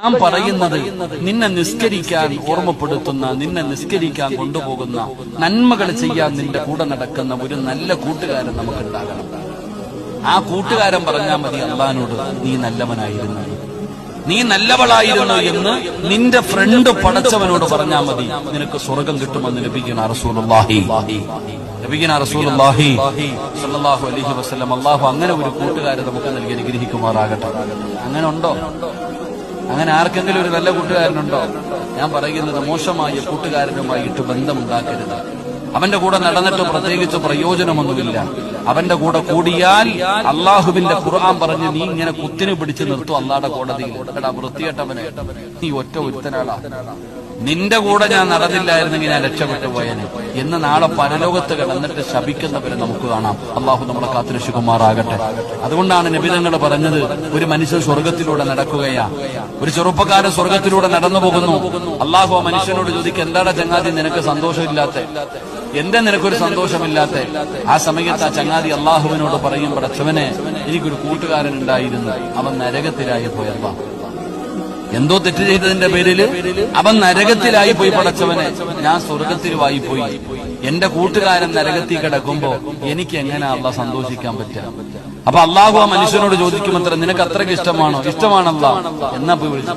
ഞാൻ പറയുന്നത് നിന്നെ നിസ്കരിക്കാൻ ഓർമ്മപ്പെടുത്തുന്ന, നിന്നെ നിസ്കരിക്കാൻ കൊണ്ടുപോകുന്ന, നന്മകൾ ചെയ്യാൻ നിന്റെ കൂടെ നടക്കുന്ന ഒരു നല്ല കൂട്ടുകാരൻ നമുക്കുണ്ടാകണം. ആ കൂട്ടുകാരൻ പറഞ്ഞാൽ മതി അള്ളാഹിനോട്, നീ നല്ലവനായിരുന്നു, നീ നല്ലവളായിരുന്നു എന്ന് നിന്റെ ഫ്രണ്ട് പടച്ചവനോട് പറഞ്ഞാൽ മതി, നിനക്ക് സ്വർഗം കിട്ടുമെന്ന് നബിയുനാ റസൂലുള്ളാഹി സ്വല്ലല്ലാഹു അലൈഹി വസല്ലം. അല്ലാഹു അങ്ങനെ ഒരു കൂട്ടുകാരെ നമുക്ക് നൽകി അനുഗ്രഹിക്കുമാറാകട്ടെ. അങ്ങനെ ഉണ്ടോ? അങ്ങനെ ആർക്കെങ്കിലും ഒരു നല്ല കൂട്ടുകാരനുണ്ടോ? ഞാൻ പറയുന്നത് മോശമായ കൂട്ടുകാരനുമായിട്ട് ബന്ധമുണ്ടാക്കരുത്. അവന്റെ കൂടെ നടന്നിട്ട് പ്രത്യേകിച്ച് പ്രയോജനമൊന്നുമില്ല. അവന്റെ കൂടെ കൂടിയാൽ അള്ളാഹുവിന്റെ ഖുർആൻ പറഞ്ഞ് നീ ഇങ്ങനെ കുത്തിനെ പിടിച്ചു നിർത്തും അള്ളാഹുടെ കോടതിയിൽ. എടാ വൃത്തികെട്ടവനെ, നീ ഒറ്റ ഒരുത്തനാളാ, നിന്റെ കൂടെ ഞാൻ നടന്നില്ലായിരുന്നെങ്കിൽ ഞാൻ രക്ഷപ്പെട്ടു പോയനെ എന്ന് നാളെ പരലോകത്ത് കിടന്നിട്ട് ശപിക്കുന്നവരെ നമുക്ക് കാണാം. അള്ളാഹു നമ്മളെ കാത്തുരക്ഷിക്കുമാറാകട്ടെ. അതുകൊണ്ടാണ് നബിതങ്ങൾ പറഞ്ഞത്, ഒരു മനുഷ്യൻ സ്വർഗത്തിലൂടെ നടക്കുകയാ, ഒരു ചെറുപ്പക്കാരൻ സ്വർഗത്തിലൂടെ നടന്നു പോകുന്നു. അള്ളാഹു ആ മനുഷ്യനോട് ചോദിക്കും, എന്താടാ ചങ്ങാതി നിനക്ക് സന്തോഷമില്ലാത്ത, എന്താ നിനക്കൊരു സന്തോഷമില്ലാത്ത? ആ സമയത്ത് ആ ചങ്ങാതി അള്ളാഹുവിനോട് പറയും, പടച്ചവനെ എനിക്കൊരു കൂട്ടുകാരൻ ഉണ്ടായിരുന്നു, അവൻ നരകത്തിലായി പോയല്ല, എന്തോ തെറ്റ് ചെയ്തതിന്റെ പേരില് അവൻ നരകത്തിലായി പോയി. പടച്ചവനെ ഞാൻ സ്വർഗത്തിലുമായി പോയി, എന്റെ കൂട്ടുകാരൻ നരകത്തിൽ കിടക്കുമ്പോ എനിക്ക് എങ്ങനെ അള്ളാഹ് സന്തോഷിക്കാൻ പറ്റുക? അപ്പൊ അള്ളാഹു ആ മനുഷ്യനോട് ചോദിക്കുമത്ര, നിനക്ക് അത്രയ്ക്ക് ഇഷ്ടമാണോ? ഇഷ്ടമാണല്ലോ, എന്നാ പോയി വിളിച്ചു